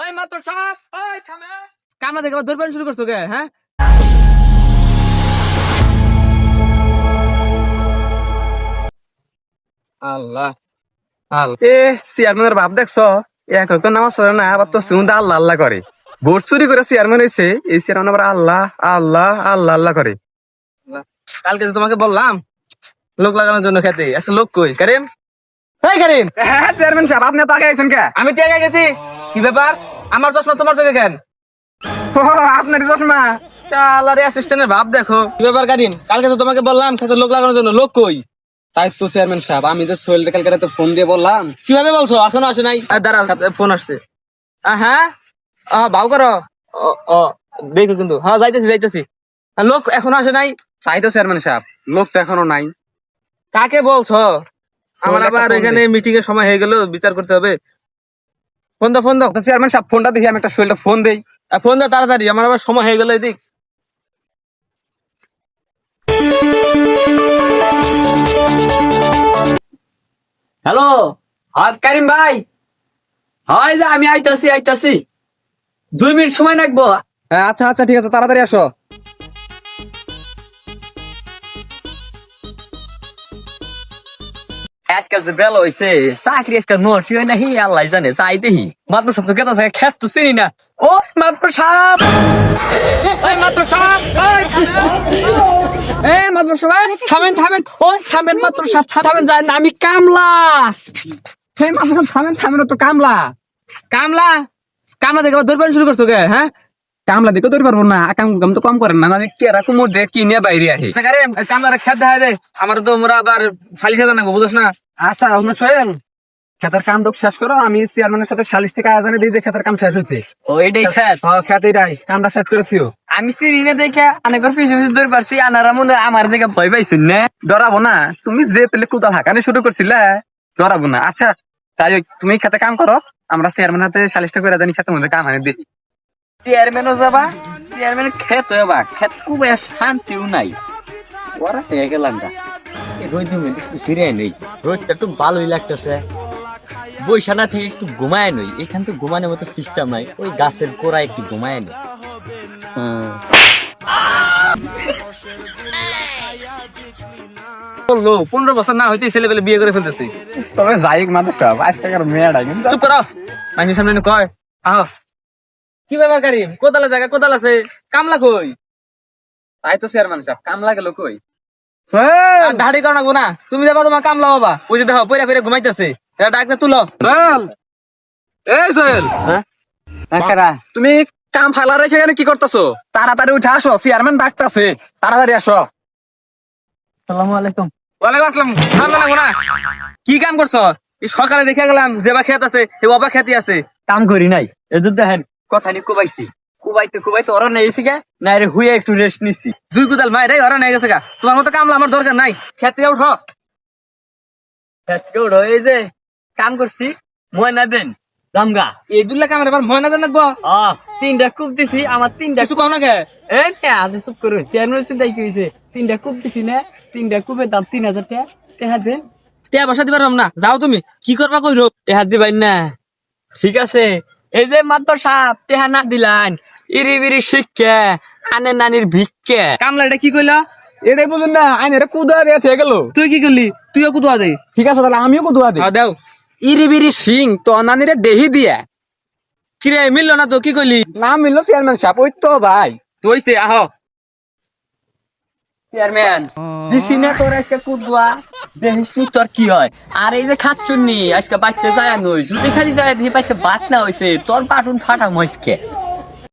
ওই মাত্র সাপ ওই থামে কামলা দেখে আবার দৌড় শুরু করছো কে? হ্যাঁ, আল্লাহ আল্লাহ এ চেয়ারম্যানের বাপ দেখছো, এখন তো নামাজ পড়ে না, আবার তো শুনতে আল্লাহ আল্লাহ করে। ভোট চুরি করে চেয়ারম্যান হয়েছে, এই চেয়ারম্যান আবার আল্লাহ আল্লাহ আল্লাহ আল্লাহ করে। কালকে তো তোমাকে বললাম লোক লাগানোর জন্য খেতে, আচ্ছা লোক কই? কারিম, এই কারিম। হ্যাঁ চেয়ারম্যান সাহেব, আপনি তো আগে আইছেন কে? আমি তো আগে গেছি। কি ব্যাপার, আমার চশমা তোমার চোখে কেন? ও, আপনার চশমা। আল্লাহর অ্যাসিস্ট্যান্টের ভাব দেখো। কি ব্যাপার কারিম, কালকে তো তোমাকে বললাম খেতে লোক লাগানোর জন্য, লোক কই? তাই তো চেয়ারম্যান সাহেব, আমি যে সোহেলকে কালকে রাতে ফোন দিয়ে বললাম। কিভাবে বলছো এখনো আসে নাই? দাঁড়াও, ফোন আসছে। হ্যাঁ, ভাও করো। ও ও, দেখো কিন্তু, হ্যাঁ যাইতেছি যাইতেছি। লোক এখনো আসে নাই? তাই তো চেয়ারম্যান সাহেব, লোক তো এখনো নাই। কাকে বলছো? আমার আবার এখানে মিটিং এর সময় হয়ে গেল, বিচার করতে হবে। ফোন দাও ফোন দাও। চেয়ারম্যান সাহেব ফোনটা দেখি, আমি একটা সোহেলটা ফোন দেই। ফোন দাও তাড়াতাড়ি, আমার আবার সময় হয়ে গেল এদিক। হ্যালো, হাত কারিম ভাই। হয় যে আমি আইতাছি 2 মিনিট সময় লাগবো। আচ্ছা আচ্ছা ঠিক আছে, তাড়াতাড়ি আসো। আজকে যে বেলা হইছে, চাকরি আজকে নোটি হয় নাহি আল্লাহ জানে, চাইতেহি মাত্র সব তো কেতা খেত তো চিনি না। ও মাত্র সাপ, ওই মাত্র সাপ, এই মাত্র সবাই থামেন থামেন, ওই থামেন মাত্র সাপ, থামেন যায় না, আমি কামলা। সেই মাত্র থামেন থামেন, তো কামলা কামলা কামলা দেখে আবার দৌড় শুরু করছো কে? হ্যাঁ, কামলা দেখে দৌড় পারবো না, কাম কাম তো কম করেন না, কেরা কুমোর দেখ কি নিয়ে বাইরে আসে। কামলার খেত দেখা দেয়, আমার তো মোরা আবার ফালি সাজা নাকবো, বুঝছ না? আচ্ছা আপনার সোহেল, খেতার কাম টুক শেষ করো, আমি চেয়ারম্যানের সাথে সালিশ থেকে আয়োজনে দিয়ে যে খেতার কাম শেষ হয়েছে। ও এটাই খেত, খেত এটাই, কামটা শেষ করেছিও। আমি চিনি না দেখে অনেকবার পিছু পিছু দৌড় পারছি, আনারা মনে হয় আমার দেখে ভয় পাইছুন না। ডরাবো না, তুমি যে পেলে কোদাল হাঁকানি শুরু করছিলে, ডরাবো না। আচ্ছা তাই তুমি খেতে কাম করো, আমরা চেয়ারম্যান হাতে সালিশটা করে জানি খেতে মধ্যে কাম আনি দিই। চেয়ারম্যানও যাবা, চেয়ারম্যান খেত যাবা, খেত খুব শান্তিও নাই। ওরা হয়ে গেলাম না, রোদ ফিরে নেই, রোদটা একটু ভালোই লাগতেছে। বৈশানা থেকে একটু ঘুমায় নই, এখান তো ঘুমানোর মতো সিস্টেম নাই, ওই গাছের গোড়ায় একটু ঘুমায় নেই। বললো 15 বছর না হইতে ছেলে পেলে বিয়ে করে ফেলতেছি। তবে যাই মানুষ সব আজকালকার মেয়েরা কিন্তু চুপ করো, মানুষের সামনে কয় আহ। কি ব্যাপার কারিম, কোদালে জায়গা কোদাল আছে, কামলা কই? তাই তো চেয়ারম্যান সাহেব, কামলা গেল কই? দাড়ি করো না গুনা, তুমি যাবা তোমার কামলা বাবা, ওই যে দেখো পয়রা পয়রা ঘুমাইতেছে, ডাকতে তুলো। সোহেল, এই সোহেল, হ্যাঁ, তুমি কাম ফালা রেখে এখানে কি করতেছো? তাড়াতাড়ি উঠে আসো, চেয়ারম্যান ডাকতেছে, তাড়াতাড়ি আসো। আসসালামু আলাইকুম। ওয়ালাইকুম আসসালাম। ঠান্ডা না গোনা, কি কাম করছো? এই সকালে দেখে গেলাম যেবা খেত আছে, এই অবা খেতে আছে। কাম করি নাই, এদের দেখেন কথা নি কুবাইছি, কুবাইতে ওরা নেই গা না রে, হুয়ে একটু রেস্ট নিচ্ছি। 2 কুদাল মায়ের ওরা নিয়ে গেছে গা, তোমার মতো কামলা আমার দরকার নাই, খেতে উঠো। এই যে কাম করছি, ময়না দেন রামগা। এই দুল্লা কামের এবার ময়না দেন লাগবো। 3টা কূপ দিছি, আমার 3টা কিছু কও না কে? চুপ করুন, চেয়ারম্যান চিন্তাই কি হয়েছে, 3টা কূপ দিছি না, 3টা কূপের দাম 3000 টাকা। টেহা দেন। টিয়া বসা দিবার না, যাও তুমি, কি করবা কইরো? টেহা দিবেন না? ঠিক আছে, এই যে মাত্র সাপ টেহা না দিলান, ইরি বিরি শিক্ষা আনে নানির ভিক্ষা। কামলা এটা কি কইলা? এটাই বুঝুন না, আইন এটা কুদা দিয়ে থেকে গেল। তুই কি করলি? তুইও কুদুয়া দে। ঠিক আছে তাহলে আমিও কুদুয়া দিই। দাও। ইরি বিরি সিং তো নানিরে দেহি দিয়া। কিরে মিললো না তো, কি কইলি? নাম মিললো চেয়ারম্যান সাহেব, ওই তো ভাই। তুইছে আহ। চেয়ারম্যান দিছি না তোর আজকে কুদুয়া, দেখিস তোর কি হয়। আর এই যে খাচ্ছুনি আজকে বাচ্চা যায় নই, যদি খালি যায় দিয়ে বাচ্চা বাত না হয়েছে, তোর পাটুন ফাটাম হয়েছে।